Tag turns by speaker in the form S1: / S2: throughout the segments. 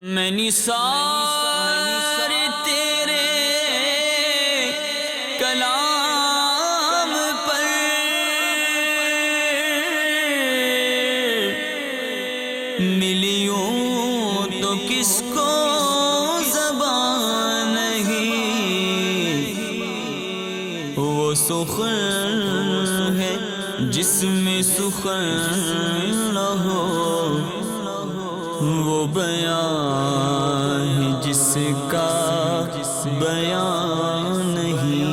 S1: میں نثار تیرے کلام پر ملیوں تو کس کو زبان نہیں، وہ سخن ہے جس میں سخن نہ ہو، وہ بیان ہے جس کا بیان نہیں۔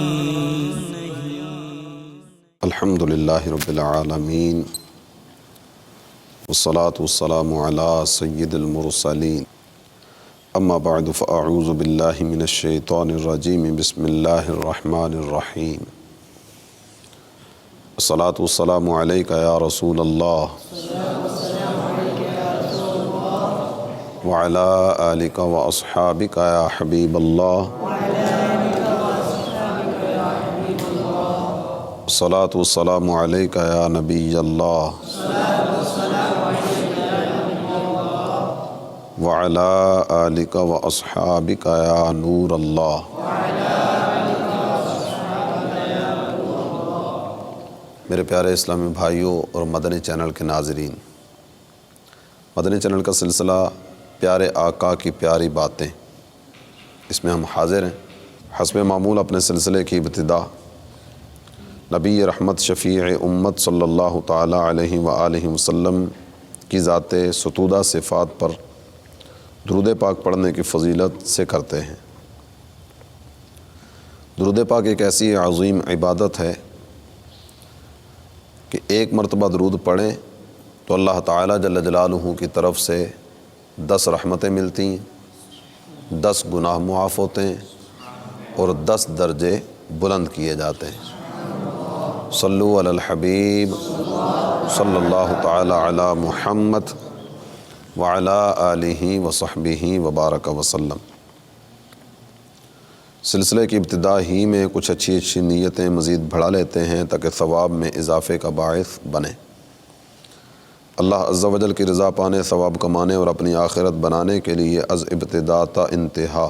S2: الحمدللہ رب العالمین، والصلاة والسلام علی سید المرسلین، اما بعد فاعوذ باللہ من الشیطان الرجیم، بسم اللہ الرحمن الرحیم۔ الصلاة والسلام علیک یا رسول اللہ وعلی آلک واصحابک یا حبیب اللہ، الصلاة والسلام علیک یا نبی اللہ وعلی آلک واصحابک یا نور اللہ۔ میرے پیارے اسلامی بھائیوں اور مدنی چینل کے ناظرین، مدنی چینل کا سلسلہ پیارے آقا کی پیاری باتیں، اس میں ہم حاضر ہیں۔ حسب معمول اپنے سلسلے کی ابتدا نبی رحمت شفیع امت صلی اللہ تعالی علیہ وآلہ وسلم کی ذات ستودہ صفات پر درود پاک پڑھنے کی فضیلت سے کرتے ہیں۔ درود پاک ایک ایسی عظیم عبادت ہے کہ ایک مرتبہ درود پڑھیں تو اللہ تعالی جل جلالہ کی طرف سے 10 رحمتیں ملتی ہیں، 10 گناہ معاف ہوتے ہیں اور 10 درجے بلند کیے جاتے ہیں۔ صلو علی الحبیب صلی اللہ تعالی علی محمد وعلی آلہ وصحبہ وبارک وسلم۔ سلسلے کی ابتدا ہی میں کچھ اچھی نیتیں مزید بڑھا لیتے ہیں تاکہ ثواب میں اضافے کا باعث بنے۔ اللہ عز و جل کی رضا پانے، ثواب کمانے اور اپنی آخرت بنانے کے لیے از ابتدا تا انتہا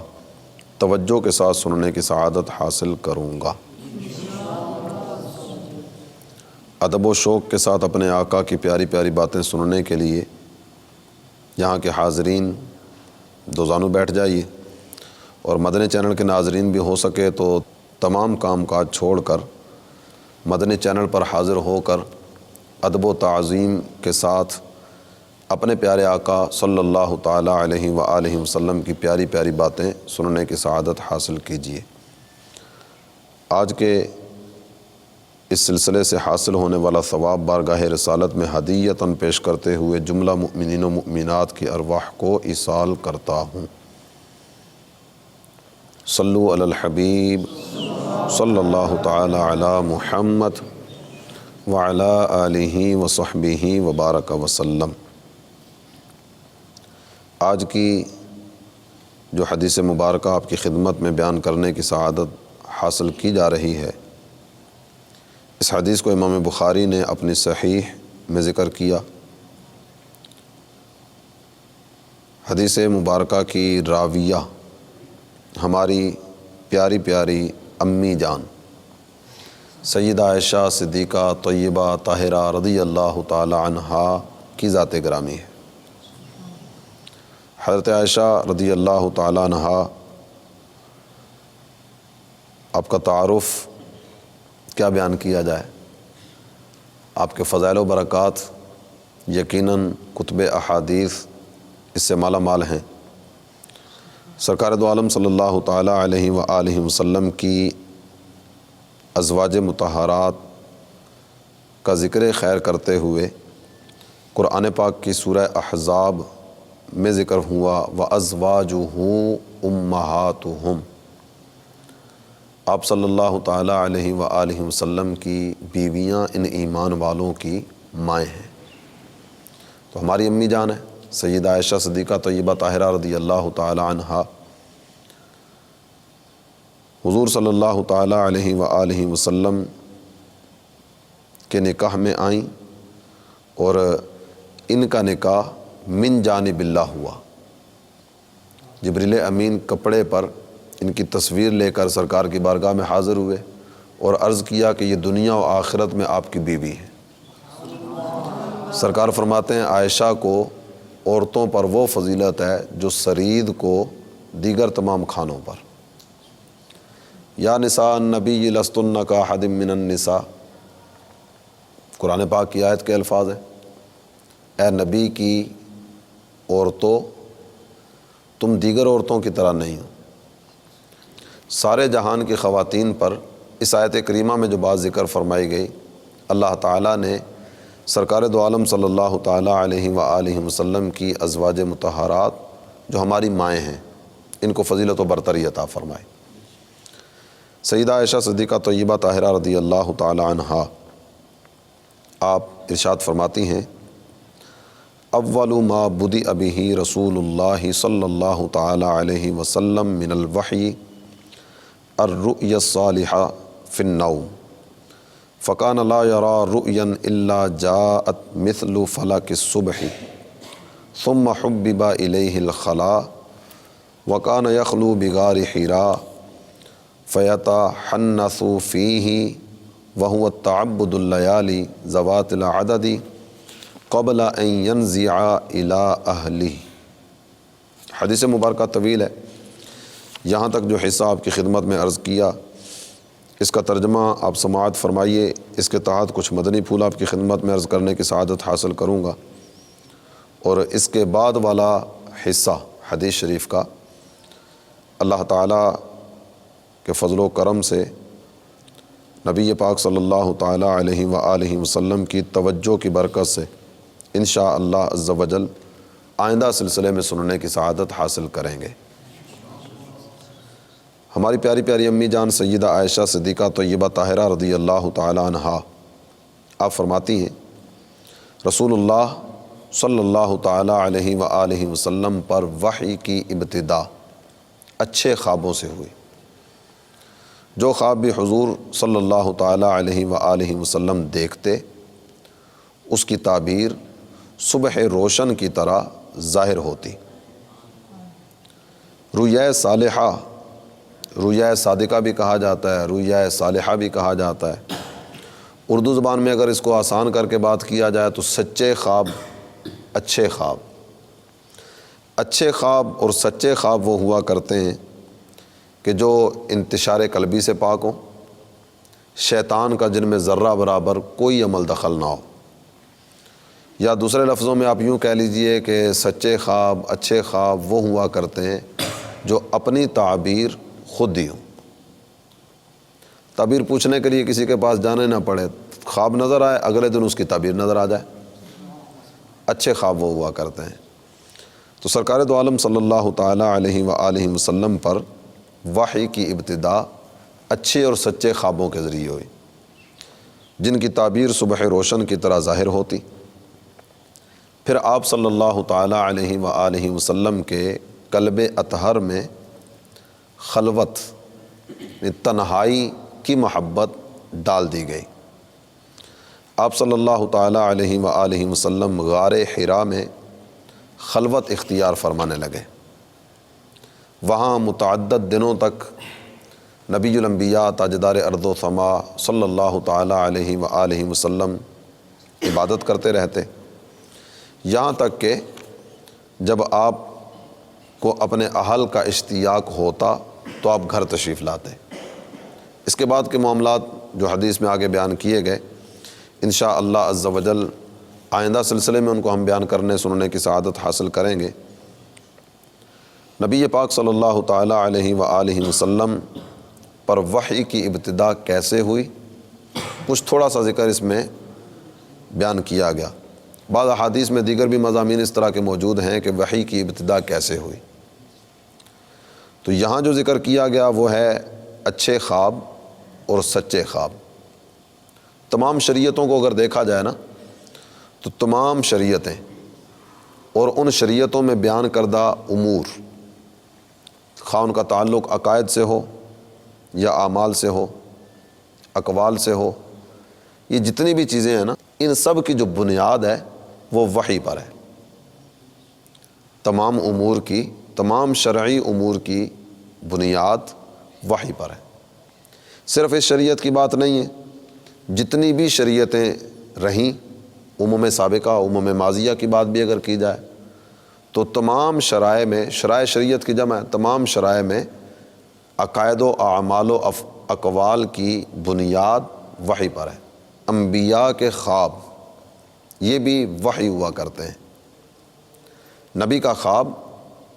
S2: توجہ کے ساتھ سننے کی سعادت حاصل کروں گا۔ ادب و شوق کے ساتھ اپنے آقا کی پیاری پیاری باتیں سننے کے لیے یہاں کے حاضرین دو زانو بیٹھ جائیے، اور مدنی چینل کے ناظرین بھی ہو سکے تو تمام کام کاج چھوڑ کر مدنی چینل پر حاضر ہو کر ادب و تعظیم کے ساتھ اپنے پیارے آقا صلی اللہ تعالی علیہ وآلہ وسلم کی پیاری پیاری باتیں سننے کی سعادت حاصل کیجیے۔ آج کے اس سلسلے سے حاصل ہونے والا ثواب بارگاہ رسالت میں ہدیتاً پیش کرتے ہوئے جملہ مؤمنین و مؤمنات کی ارواح کو ایصال کرتا ہوں۔ صلو علی الحبیب صلی اللہ تعالی علی محمد وعلی آلہ وصحبہ وبارک وسلم۔ آج کی جو حدیث مبارکہ آپ کی خدمت میں بیان کرنے کی سعادت حاصل کی جا رہی ہے، اس حدیث کو امام بخاری نے اپنی صحیح میں ذکر کیا۔ حدیث مبارکہ کی راویہ ہماری پیاری پیاری امی جان سیدہ عائشہ صدیقہ طیبہ طاہرہ رضی اللہ تعالی عنہا کی ذات گرامی ہے۔ حضرت عائشہ رضی اللہ تعالی عنہا، آپ کا تعارف کیا بیان کیا جائے؟ آپ کے فضائل و برکات یقیناً کتب احادیث اس سے مالا مال ہیں۔ سرکار دو عالم صلی اللہ تعالی علیہ وآلہ وسلم کی ازواج مطہرات کا ذکر خیر کرتے ہوئے قرآن پاک کی سورہ احزاب میں ذکر ہوا وَأَزْوَاجُهُ أُمَّهَاتُهُمْ۔ آپ صلی اللہ تعالی علیہ وآلہ وسلم کی بیویاں ان ایمان والوں کی مائیں ہیں۔ تو ہماری امی جان ہے سیدہ عائشہ صدیقہ طیبہ طاہرہ رضی اللہ تعالی عنہا، حضور صلی اللہ تعالی علیہ وآلہ وسلم کے نکاح میں آئیں اور ان کا نکاح من جانب اللہ ہوا، جبریل امین کپڑے پر ان کی تصویر لے کر سرکار کی بارگاہ میں حاضر ہوئے اور عرض کیا کہ یہ دنیا و آخرت میں آپ کی بیوی ہے۔ سرکار فرماتے ہیں عائشہ کو عورتوں پر وہ فضیلت ہے جو سرید کو دیگر تمام کھانوں پر۔ یا نساء النبی لستن کاحد من النساء، قرآن پاک کی آیت کے الفاظ ہیں، اے نبی کی عورتوں تم دیگر عورتوں کی طرح نہیں ہو۔ سارے جہان کی خواتین پر اس آیت کریمہ میں جو بات ذکر فرمائی گئی، اللہ تعالیٰ نے سرکار دو عالم صلی اللہ تعالیٰ علیہ وآلہ وسلم کی ازواج مطہرات جو ہماری مائیں ہیں ان کو فضیلت و برتری عطا فرمائی۔ سیدہ عائشہ صدیقہ طیبہ طاہرہ رضی اللہ تعالیٰ عنہا آپ ارشاد فرماتی ہیں اول ما بدأ بہ رسول اللہ صلی اللہ تعالیٰ علیہ وسلم من الوحی الرؤیا الصالحہ فی النوم فکان لا یرا رؤیا الا جاءت مثل فلک الصبح ثم حبب الیہ الخلاء وکان یخلو بغار حراء فیتحنث فیہ وهو التعبد اللیالی ذوات العدد قبل ان ینزع الی اہلہ۔ حدیث مبارکہ طویل ہے، یہاں تک جو حصہ آپ کی خدمت میں عرض کیا اس کا ترجمہ آپ سماعت فرمائیے۔ اس کے تحت کچھ مدنی پھول آپ کی خدمت میں عرض کرنے کی سعادت حاصل کروں گا، اور اس کے بعد والا حصہ حدیث شریف کا اللہ تعالیٰ کے فضل و کرم سے نبی پاک صلی اللہ تعالیٰ علیہ وآلہ وسلم کی توجہ کی برکت سے انشاءاللہ عز و جل آئندہ سلسلے میں سننے کی سعادت حاصل کریں گے۔ ہماری پیاری پیاری امی جان سیدہ عائشہ صدیقہ طیبہ طاہرہ رضی اللہ تعالیٰ عنہا آپ فرماتی ہیں رسول اللہ صلی اللہ تعالیٰ علیہ وآلہ وسلم پر وحی کی ابتدا اچھے خوابوں سے ہوئی۔ جو خواب بھی حضور صلی اللہ تعالیٰ علیہ وآلہ وسلم دیکھتے اس کی تعبیر صبح روشن کی طرح ظاہر ہوتی۔ رؤیا صالحہ، رؤیا صادقہ بھی کہا جاتا ہے، رؤیا صالحہ بھی کہا جاتا ہے۔ اردو زبان میں اگر اس کو آسان کر کے بات کیا جائے تو سچے خواب، اچھے خواب۔ اچھے خواب اور سچے خواب وہ ہوا کرتے ہیں کہ جو انتشار قلبی سے پاک ہوں، شیطان کا جن میں ذرہ برابر کوئی عمل دخل نہ ہو، یا دوسرے لفظوں میں آپ یوں کہہ لیجئے کہ سچے خواب، اچھے خواب وہ ہوا کرتے ہیں جو اپنی تعبیر خود ہی ہوں۔ تعبیر پوچھنے کے لیے کسی کے پاس جانے نہ پڑے، خواب نظر آئے اگلے دن اس کی تعبیر نظر آ جائے، اچھے خواب وہ ہوا کرتے ہیں۔ تو سرکار دو عالم صلی اللہ تعالیٰ علیہ وآلہ وسلم پر وحی کی ابتدا اچھے اور سچے خوابوں کے ذریعے ہوئی، جن کی تعبیر صبح روشن کی طرح ظاہر ہوتی۔ پھر آپ صلی اللہ تعالیٰ علیہ وآلہ وسلم کے قلب اطہر میں خلوت، تنہائی کی محبت ڈال دی گئی۔ آپ صلی اللہ تعالیٰ علیہ وآلہ وسلم غار حرا میں خلوت اختیار فرمانے لگے۔ وہاں متعدد دنوں تک نبی الانبیاء تاجدار ارض و سما صلی اللہ تعالیٰ علیہ وآلہ وسلم عبادت کرتے رہتے، یہاں تک کہ جب آپ کو اپنے اہل کا اشتیاق ہوتا تو آپ گھر تشریف لاتے۔ اس کے بعد کے معاملات جو حدیث میں آگے بیان کیے گئے انشاءاللہ عز و جل آئندہ سلسلے میں ان کو ہم بیان کرنے سننے کی سعادت حاصل کریں گے۔ نبی پاک صلی اللہ تعالیٰ علیہ وآلہ وسلم پر وحی کی ابتدا کیسے ہوئی، کچھ تھوڑا سا ذکر اس میں بیان کیا گیا۔ بعض احادیث میں دیگر بھی مضامین اس طرح کے موجود ہیں کہ وحی کی ابتدا کیسے ہوئی۔ تو یہاں جو ذکر کیا گیا وہ ہے اچھے خواب اور سچے خواب۔ تمام شریعتوں کو اگر دیکھا جائے نا تو تمام شریعتیں اور ان شریعتوں میں بیان کردہ امور، خواہ ان کا تعلق عقائد سے ہو یا اعمال سے ہو، اقوال سے ہو، یہ جتنی بھی چیزیں ہیں نا ان سب کی جو بنیاد ہے وہ وحی پر ہے۔ تمام امور کی تمام شرعی امور کی بنیاد وحی پر ہے۔ صرف اس شریعت کی بات نہیں ہے، جتنی بھی شریعتیں رہیں، امم سابقہ امم ماضیہ کی بات بھی اگر کی جائے تو تمام شرائع میں، شرائع شریعت کی جمع ہے، تمام شرائع میں عقائد و اعمال و اقوال کی بنیاد وحی پر ہے۔ انبیاء کے خواب یہ بھی وحی ہوا کرتے ہیں۔ نبی کا خواب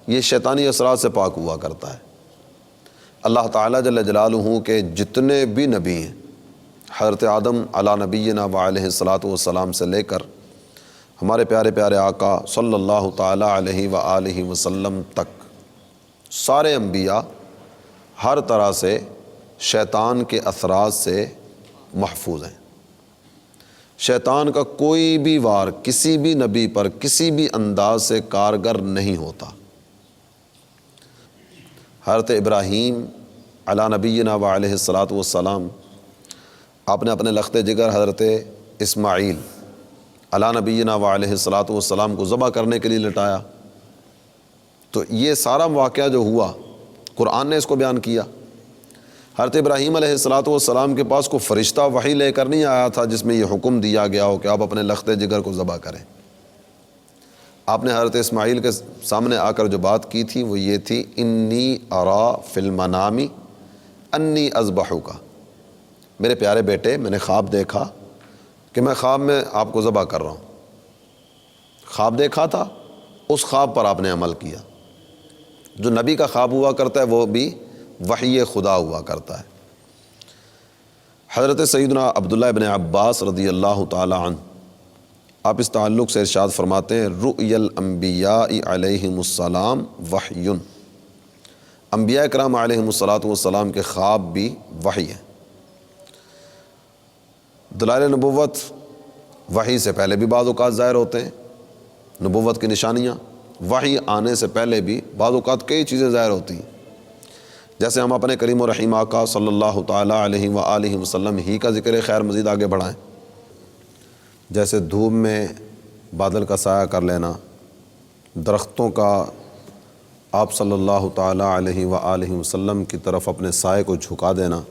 S2: یہ شیطانی اثرات سے پاک ہوا کرتا ہے۔ اللہ تعالیٰ جل جلالہ کے جتنے بھی نبی ہیں، حضرت آدم علی نبینا و علیہ الصلاۃ والسلام سے لے کر ہمارے پیارے پیارے آقا صلی اللہ تعالیٰ علیہ وآلہ وسلم تک، سارے انبیاء ہر طرح سے شیطان کے اثرات سے محفوظ ہیں۔ شیطان کا کوئی بھی وار کسی بھی نبی پر کسی بھی انداز سے کارگر نہیں ہوتا۔ حضرت ابراہیم علی نبینا و علیہ الصلاۃ والسلام، آپ نے اپنے لخت جگر حضرت اسماعیل علی نبینا و علیہ الصلاۃ والسلام کو ذبح کرنے کے لیے لٹایا، تو یہ سارا واقعہ جو ہوا قرآن نے اس کو بیان کیا۔ حضرت ابراہیم علیہ الصلاۃ والسلام کے پاس کوئی فرشتہ وحی لے کر نہیں آیا تھا جس میں یہ حکم دیا گیا ہو کہ آپ اپنے لخت جگر کو ذبح کریں۔ آپ نے حضرت اسماعیل کے سامنے آ کر جو بات کی تھی وہ یہ تھی، انی ارا فی المنام انی اذبحک، میرے پیارے بیٹے میں نے خواب دیکھا کہ میں خواب میں آپ کو ذبح کر رہا ہوں۔ خواب دیکھا تھا، اس خواب پر آپ نے عمل کیا۔ جو نبی کا خواب ہوا کرتا ہے وہ بھی وحی خدا ہوا کرتا ہے۔ حضرت سیدنا عبداللہ ابن عباس رضی اللہ تعالی عنہ، آپ اس تعلق سے ارشاد فرماتے ہیں، رؤی الانبیاء علیہم السلام وحی، انبیاء کرام علیہم السلام کے خواب بھی وحی ہیں۔ دلائل نبوت وحی سے پہلے بھی بعض اوقات ظاہر ہوتے ہیں، نبوت کی نشانیاں وحی آنے سے پہلے بھی بعض اوقات کئی چیزیں ظاہر ہوتی ہیں، جیسے ہم اپنے کریم و رحیم آقا صلی اللہ تعالیٰ علیہ وآلہ وسلم ہی کا ذکر خیر مزید آگے بڑھائیں، جیسے دھوپ میں بادل کا سایہ کر لینا، درختوں کا آپ صلی اللہ تعالیٰ علیہ وآلہ وسلم کی طرف اپنے سائے کو جھکا دینا،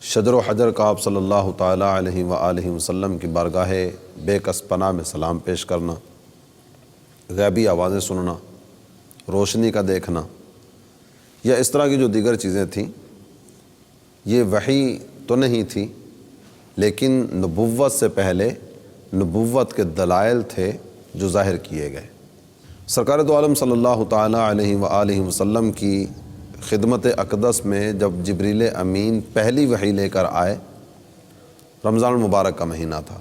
S2: شجر و حجر کا آپ صلی اللہ تعالیٰ علیہ وآلہ وسلم کی بارگاہ بے کس پناہ میں سلام پیش کرنا، غیبی آوازیں سننا، روشنی کا دیکھنا، یا اس طرح کی جو دیگر چیزیں تھیں، یہ وحی تو نہیں تھی لیکن نبوت سے پہلے نبوت کے دلائل تھے جو ظاہر کیے گئے۔ سرکار دو عالم صلی اللہ تعالیٰ علیہ وآلہ وسلم کی خدمت اقدس میں جب جبریل امین پہلی وحی لے کر آئے، رمضان المبارک کا مہینہ تھا،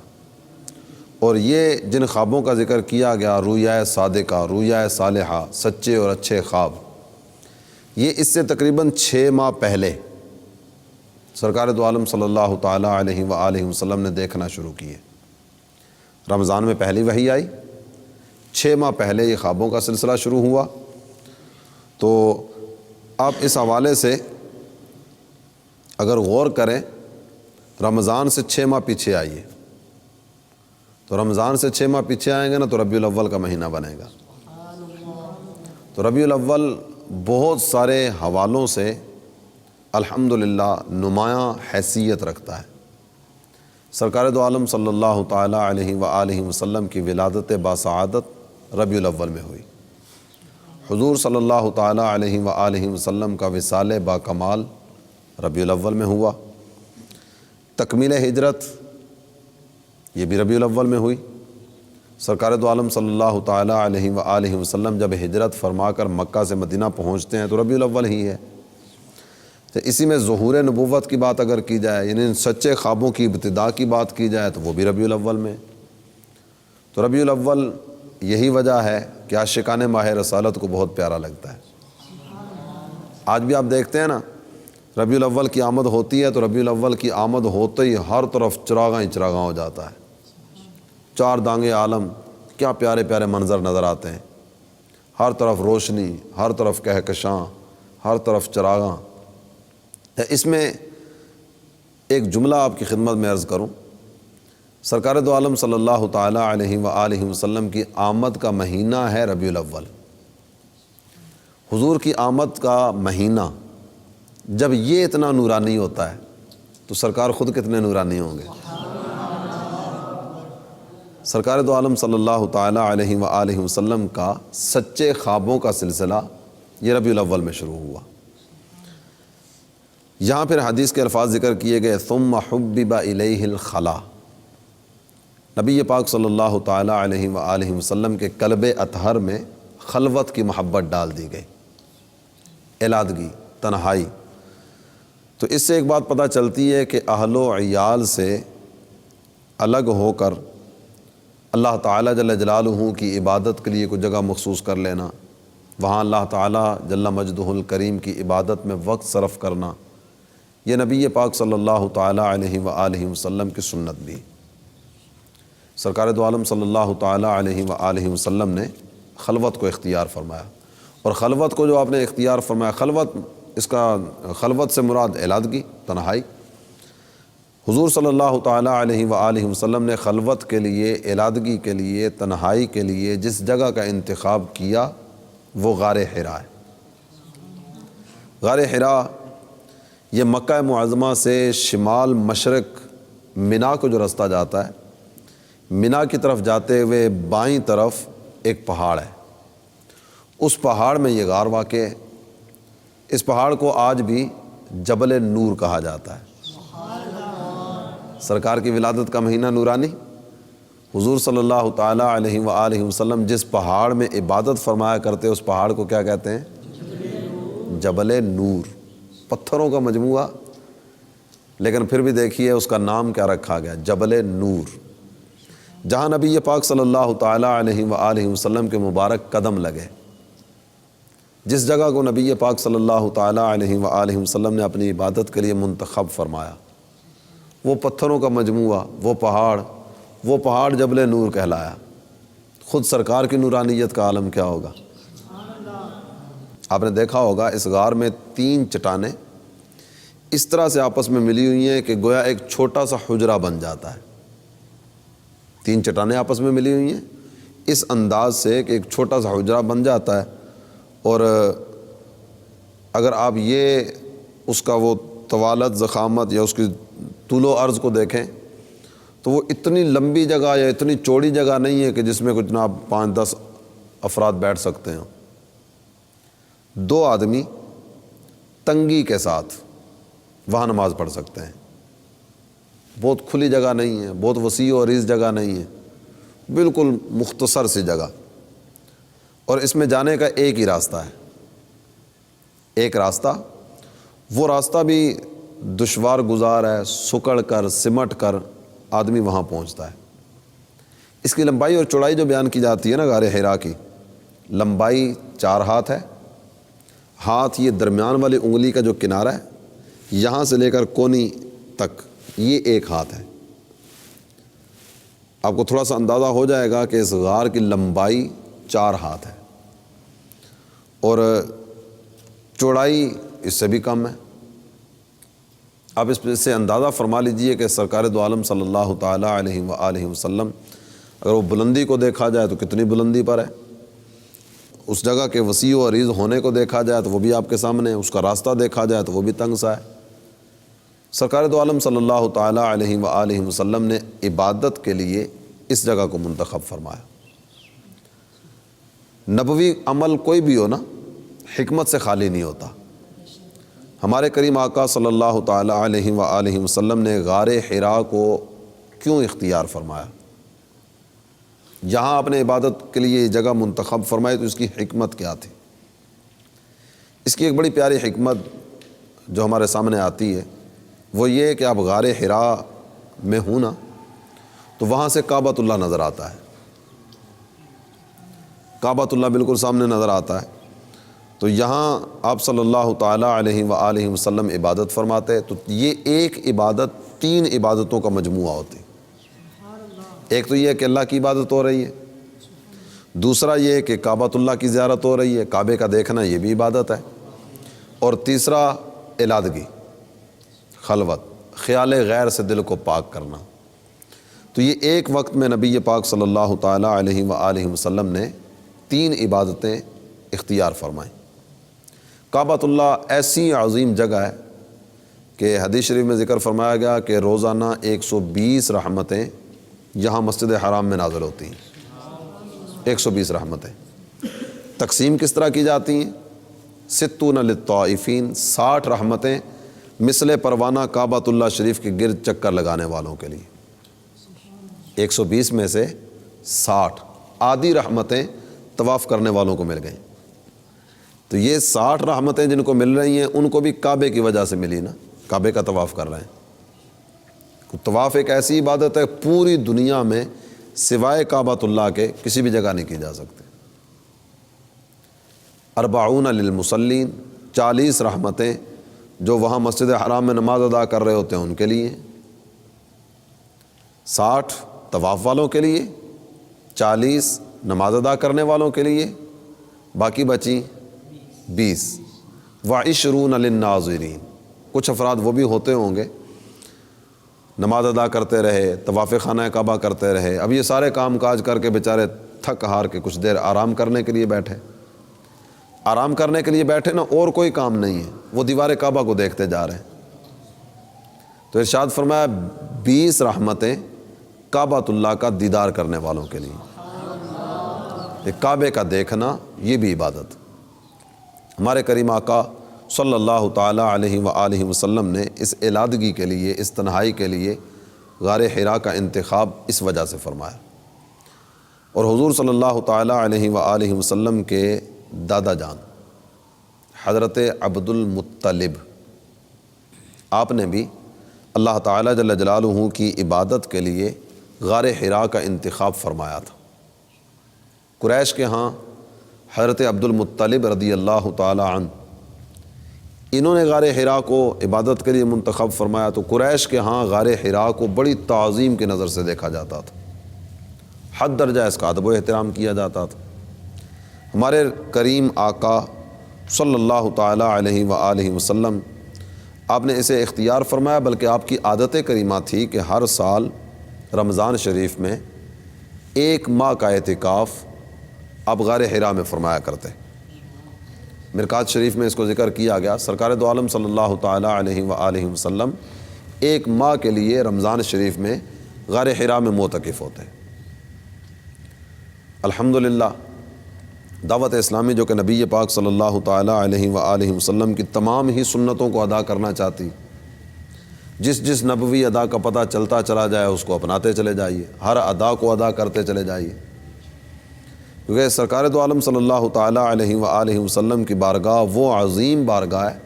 S2: اور یہ جن خوابوں کا ذکر کیا گیا، رویائے صادقہ، رویائے صالحہ، سچے اور اچھے خواب، یہ اس سے تقریباً 6 ماہ پہلے سرکار دو عالم صلی اللہ تعالیٰ علیہ وآلہ وسلم نے دیکھنا شروع کیے۔ رمضان میں پہلی وحی آئی، 6 ماہ پہلے یہ خوابوں کا سلسلہ شروع ہوا۔ تو آپ اس حوالے سے اگر غور کریں، رمضان سے 6 ماہ پیچھے آئیے، تو رمضان سے 6 ماہ پیچھے آئیں گے نا تو ربیع الاول کا مہینہ بنے گا۔ تو ربیع الاول بہت سارے حوالوں سے الحمدللہ نمایاں حیثیت رکھتا ہے۔ سرکار دو عالم صلی اللہ تعالیٰ علیہ وآلہ وسلم کی ولادت باسعادت ربیع الاول میں ہوئی، حضور صلی اللہ تعالیٰ علیہ وآلہ وسلم کا وصال با کمال ربیع الاول میں ہوا، تکمیل ہجرت یہ بھی ربیع الاول میں ہوئی۔ سرکار دو عالم صلی اللہ تعالیٰ علیہ وآلہ وسلم جب ہجرت فرما کر مکہ سے مدینہ پہنچتے ہیں تو ربیع الاول ہی ہے۔ تو اسی میں ظہور نبوت کی بات اگر کی جائے، یعنی سچے خوابوں کی ابتدا کی بات کی جائے، تو وہ بھی ربیع الاول میں۔ تو ربیع الاول یہی وجہ ہے کہ عاشقان ماہ رسالت کو بہت پیارا لگتا ہے۔ آج بھی آپ دیکھتے ہیں نا، ربیع الاول کی آمد ہوتی ہے تو ربیع الاول کی آمد ہوتے ہی ہر طرف چراغاں ہی چراغاں ہو جاتا ہے، 4 دانگے عالم، کیا پیارے پیارے منظر نظر آتے ہیں، ہر طرف روشنی، ہر طرف کہکشاں، ہر طرف چراغاں۔ اس میں ایک جملہ آپ کی خدمت میں عرض کروں، سرکار دو عالم صلی اللہ تعالیٰ علیہ وآلہ وسلم کی آمد کا مہینہ ہے ربیع الاول، حضور کی آمد کا مہینہ جب یہ اتنا نورانی ہوتا ہے تو سرکار خود کتنے نورانی ہوں گے۔ سرکار دو عالم صلی اللہ تعالیٰ علیہ وآلہ وسلم کا سچے خوابوں کا سلسلہ یہ ربیع الاول میں شروع ہوا۔ یہاں پھر حدیث کے الفاظ ذکر کیے گئے، ثم حبب الیہ الخلا، نبی پاک صلی اللہ تعالیٰ علیہ وآلہ وسلم کے قلب اطہر میں خلوت کی محبت ڈال دی گئی، علادگی، تنہائی۔ تو اس سے ایک بات پتہ چلتی ہے کہ اہل و عیال سے الگ ہو کر اللہ تعالیٰ جل جلالہ کی عبادت کے لیے کوئی جگہ مخصوص کر لینا، وہاں اللہ تعالیٰ جل مجدہ الکریم کی عبادت میں وقت صرف کرنا، یہ نبی پاک صلی اللہ تعالیٰ علیہ وآلہ وسلم کی سنت بھی۔ سرکار دو عالم صلی اللہ تعالیٰ علیہ وآلہ وسلم نے خلوت کو اختیار فرمایا، اور خلوت کو جو آپ نے اختیار فرمایا، خلوت سے مراد علادگی، تنہائی۔ حضور صلی اللہ تعالیٰ علیہ وآلہ وسلم نے خلوت کے لیے، علادگی کے لیے، تنہائی کے لیے جس جگہ کا انتخاب کیا وہ غار حرا ہے۔ غار حرا یہ مکہ معظمہ سے شمال مشرق منا کو جو رستہ جاتا ہے، منا کی طرف جاتے ہوئے بائیں طرف ایک پہاڑ ہے، اس پہاڑ میں یہ غار واقع ہے۔ اس پہاڑ کو آج بھی جبل نور کہا جاتا ہے۔ سرکار کی ولادت کا مہینہ نورانی، حضور صلی اللہ تعالیٰ علیہ وآلہ وسلم جس پہاڑ میں عبادت فرمایا کرتے اس پہاڑ کو کیا کہتے ہیں؟ جبل نور، پتھروں کا مجموعہ، لیکن پھر بھی دیکھیے اس کا نام کیا رکھا گیا، جبل نور، جہاں نبی پاک صلی اللہ تعالیٰ علیہ وآلہ وسلم کے مبارک قدم لگے، جس جگہ کو نبی پاک صلی اللہ تعالیٰ علیہ وآلہ وسلم نے اپنی عبادت کے لیے منتخب فرمایا، وہ پتھروں کا مجموعہ، وہ پہاڑ جبل نور کہلایا۔ خود سرکار کی نورانیت کا عالم کیا ہوگا۔ آپ نے دیکھا ہوگا اس غار میں 3 چٹانیں اس طرح سے آپس میں ملی ہوئی ہیں کہ گویا ایک چھوٹا سا حجرہ بن جاتا ہے۔ 3 چٹانیں آپس میں ملی ہوئی ہیں اس انداز سے کہ ایک چھوٹا سا حجرہ بن جاتا ہے، اور اگر آپ یہ اس کا وہ طوالت، ضخامت یا اس کی طول و عرض کو دیکھیں تو وہ اتنی لمبی جگہ یا اتنی چوڑی جگہ نہیں ہے کہ جس میں کچھ جناب 5-10 افراد بیٹھ سکتے ہیں۔ 2 آدمی تنگی کے ساتھ وہاں نماز پڑھ سکتے ہیں۔ بہت کھلی جگہ نہیں ہے، بہت وسیع و عریض جگہ نہیں ہے، بالکل مختصر سی جگہ، اور اس میں جانے کا ایک ہی راستہ ہے۔ ایک راستہ، وہ راستہ بھی دشوار گزار ہے، سکڑ کر سمٹ کر آدمی وہاں پہنچتا ہے۔ اس کی لمبائی اور چوڑائی جو بیان کی جاتی ہے نا غار حرا کی، لمبائی 4 ہاتھ ہے، ہاتھ یہ درمیان والی انگلی کا جو کنارہ ہے یہاں سے لے کر کونی تک یہ 1 ہاتھ ہے۔ آپ کو تھوڑا سا اندازہ ہو جائے گا کہ اس غار کی لمبائی 4 ہاتھ ہے اور چوڑائی اس سے بھی کم ہے۔ آپ اس سے اندازہ فرما لیجئے کہ سرکار دو عالم صلی اللہ تعالیٰ علیہ وآلہ وسلم اگر وہ بلندی کو دیکھا جائے تو کتنی بلندی پر ہے، اس جگہ کے وسیع و عریض ہونے کو دیکھا جائے تو وہ بھی آپ کے سامنے ہے، اس کا راستہ دیکھا جائے تو وہ بھی تنگ سا ہے۔ سرکار دو عالم صلی اللہ تعالیٰ علیہ وآلہ وسلم نے عبادت کے لیے اس جگہ کو منتخب فرمایا۔ نبوی عمل کوئی بھی ہو نا، حکمت سے خالی نہیں ہوتا۔ ہمارے کریم آقا صلی اللہ تعالیٰ علیہ وآلہ وسلم نے غار حرا کو کیوں اختیار فرمایا، یہاں اپنے عبادت کے لیے جگہ منتخب فرمائی، تو اس کی حکمت کیا تھی؟ اس کی ایک بڑی پیاری حکمت جو ہمارے سامنے آتی ہے وہ یہ کہ آپ غار حرا میں ہوں نا تو وہاں سے کعبۃ اللہ نظر آتا ہے، کعبۃ اللہ بالکل سامنے نظر آتا ہے۔ تو یہاں آپ صلی اللہ تعالیٰ علیہ وآلہ وسلم عبادت فرماتے، تو یہ ایک عبادت 3 عبادتوں کا مجموعہ ہوتی۔ ایک تو یہ کہ اللہ کی عبادت ہو رہی ہے، دوسرا یہ کہ کعبۃ اللہ کی زیارت ہو رہی ہے، کعبے کا دیکھنا یہ بھی عبادت ہے، اور تیسرا علادگی، خلوت، خیال غیر سے دل کو پاک کرنا۔ تو یہ ایک وقت میں نبی پاک صلی اللہ تعالیٰ علیہ وآلہ وسلم نے 3 عبادتیں اختیار فرمائیں۔ کعبۃ اللہ ایسی عظیم جگہ ہے کہ حدیث شریف میں ذکر فرمایا گیا کہ روزانہ 120 رحمتیں یہاں مسجد حرام میں نازل ہوتی ہیں۔ 120 رحمتیں تقسیم کس طرح کی جاتی ہیں؟ 60 للطائفین، 60 رحمتیں مثل پروانہ کعبۃ اللہ شریف کے گرد چکر لگانے والوں کے لیے۔ 120 میں سے 60 آدھی رحمتیں طواف کرنے والوں کو مل گئیں۔ تو یہ 60 رحمتیں جن کو مل رہی ہیں ان کو بھی کعبے کی وجہ سے ملی نا، کعبے کا طواف کر رہے ہیں۔ طواف ایک ایسی عبادت ہے پوری دنیا میں سوائے کعبۃ اللہ کے کسی بھی جگہ نہیں کی جا سکتی۔ 40 للمصلین، 40 رحمتیں جو وہاں مسجد حرام میں نماز ادا کر رہے ہوتے ہیں ان کے لیے، 60 طواف والوں کے لیے، 40 نماز ادا کرنے والوں کے لیے، باقی بچی 20۔ و20 للناظرین، کچھ افراد وہ بھی ہوتے ہوں گے نماز ادا کرتے رہے، طواف خانہ کعبہ کرتے رہے، اب یہ سارے کام کاج کر کے بیچارے تھک ہار کے کچھ دیر آرام کرنے کے لیے بیٹھے، آرام کرنے کے لیے بیٹھے نا، اور کوئی کام نہیں ہے، وہ دیوار کعبہ کو دیکھتے جا رہے ہیں۔ تو ارشاد فرمایا 20 رحمتیں کعبۃ اللہ کا دیدار کرنے والوں کے لیے۔ کعبے کا دیکھنا یہ بھی عبادت۔ ہمارے کریم آقا صلی اللہ تعالیٰ علیہ وآلہ وسلم نے اس علادگی کے لیے، اس تنہائی کے لیے غار حرا کا انتخاب اس وجہ سے فرمایا۔ اور حضور صلی اللہ تعالیٰ علیہ وآلہ وسلم کے دادا جان حضرت عبد المطلب، آپ نے بھی اللہ تعالیٰ جل جلالہ کی عبادت کے لیے غار حرا کا انتخاب فرمایا تھا۔ قریش کے ہاں حضرت عبد المطلب رضی اللہ تعالیٰ عنہ، انہوں نے غار حرا کو عبادت کے لیے منتخب فرمایا، تو قریش کے ہاں غار حرا کو بڑی تعظیم کی نظر سے دیکھا جاتا تھا، حد درجہ اس کا ادب و احترام کیا جاتا تھا۔ ہمارے کریم آقا صلی اللہ تعالیٰ علیہ وآلہ وسلم، آپ نے اسے اختیار فرمایا، بلکہ آپ کی عادت کریمہ تھی کہ ہر سال رمضان شریف میں 1 ماہ کا اعتکاف آپ غار حرا میں فرمایا کرتے۔ مرکات شریف میں اس کو ذکر کیا گیا، سرکار دو عالم صلی اللہ تعالیٰ علیہ وآلہ وسلم 1 ماہ کے لیے رمضان شریف میں غار حرا میں معتکف ہوتے ہیں۔ الحمدللہ دعوت اسلامی جو کہ نبی پاک صلی اللہ تعالیٰ علیہ وآلہ وسلم کی تمام ہی سنتوں کو ادا کرنا چاہتی، جس نبوی ادا کا پتہ چلتا چلا جائے اس کو اپناتے چلے جائیے، ہر ادا کو ادا کرتے چلے جائیے، کیونکہ سرکار دو عالم صلی اللہ تعالیٰ علیہ وآلہ وسلم کی بارگاہ وہ عظیم بارگاہ ہے۔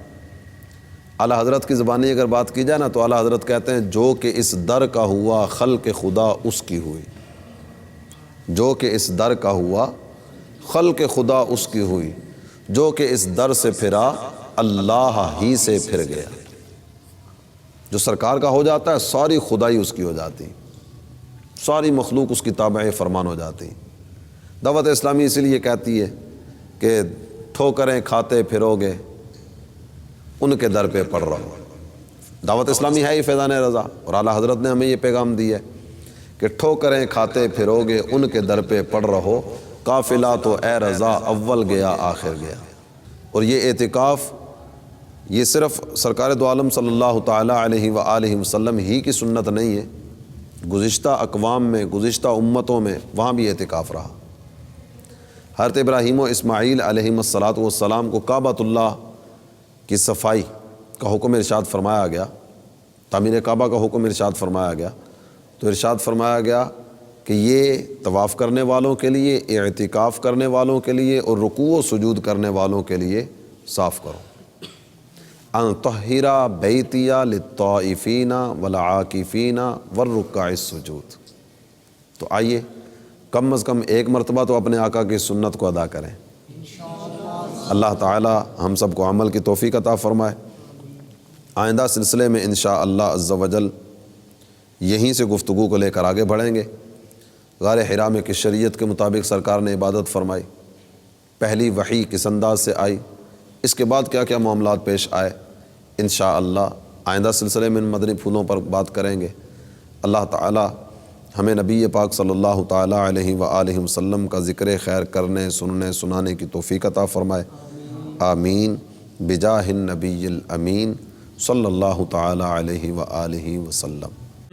S2: اعلیٰ حضرت کی زبانی اگر بات کی جائے نا تو اعلیٰ حضرت کہتے ہیں جو کہ اس در کا ہوا خلق خدا اس کی ہوئی، جو کہ اس در کا ہوا خلق خدا اس کی ہوئی، جو کہ اس در سے پھرا اللہ ہی سے پھر گیا۔ جو سرکار کا ہو جاتا ہے ساری خدائی اس کی ہو جاتی، ساری مخلوق اس کی تابع فرمان ہو جاتی۔ دعوت اسلامی اسی لیے کہتی ہے کہ ٹھوکریں کھاتے پھرو گے ان کے در پہ پڑ رہو۔ دعوت اسلامی ہے ہی فیضان رضا، اور اعلیٰ حضرت نے ہمیں یہ پیغام دیا ہے کہ ٹھوکریں کھاتے پھرو گے ان کے در پہ پڑ رہو، قافلہ تو اے رضا اول گیا آخر گیا۔ اور یہ اعتکاف یہ صرف سرکار دو عالم صلی اللہ تعالیٰ علیہ وآلہ وسلم ہی کی سنت نہیں ہے، گزشتہ اقوام میں، گزشتہ امتوں میں وہاں بھی اعتکاف رہا۔ حضرت ابراہیم و اسماعیل علیہم الصلاۃ والسلام کو کعبۃ اللہ کی صفائی کا حکم ارشاد فرمایا گیا، تعمیر کعبہ کا حکم ارشاد فرمایا گیا، تو ارشاد فرمایا گیا کہ یہ طواف کرنے والوں کے لیے، اعتکاف کرنے والوں کے لیے اور رکوع و سجود کرنے والوں کے لیے صاف کرو۔ ان طہر بیتیہ للطائفین والعاکفین والرکع السجود۔ تو آئیے کم از کم ایک مرتبہ تو اپنے آقا کی سنت کو ادا کریں۔ اللہ تعالی ہم سب کو عمل کی توفیق عطا فرمائے۔ آئندہ سلسلے میں انشاءاللہ عز و جل یہیں سے گفتگو کو لے کر آگے بڑھیں گے۔ غار حرا میں کس شریعت کے مطابق سرکار نے عبادت فرمائی، پہلی وحی کس انداز سے آئی، اس کے بعد کیا کیا معاملات پیش آئے، انشاءاللہ آئندہ سلسلے میں ان مدنی پھولوں پر بات کریں گے۔ اللہ تعالی ہمیں نبی پاک صلی اللہ تعالیٰ علیہ وآلہ وسلم کا ذکر خیر کرنے، سننے، سنانے کی توفیق عطا فرمائے، آمین بجاہ النبی الامین صلی اللہ تعالی علیہ وآلہ وسلم۔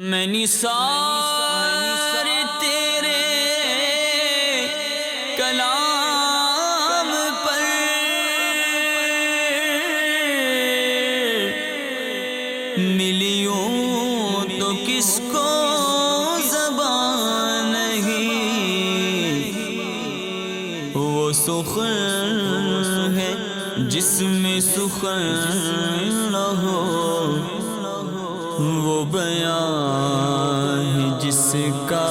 S1: میں نثار تیرے کلام پر ملیوں تو کس کو زبان نہیں، وہ سخن ہے جس میں سخن نہ ہو، وہ بیان ہے جس کا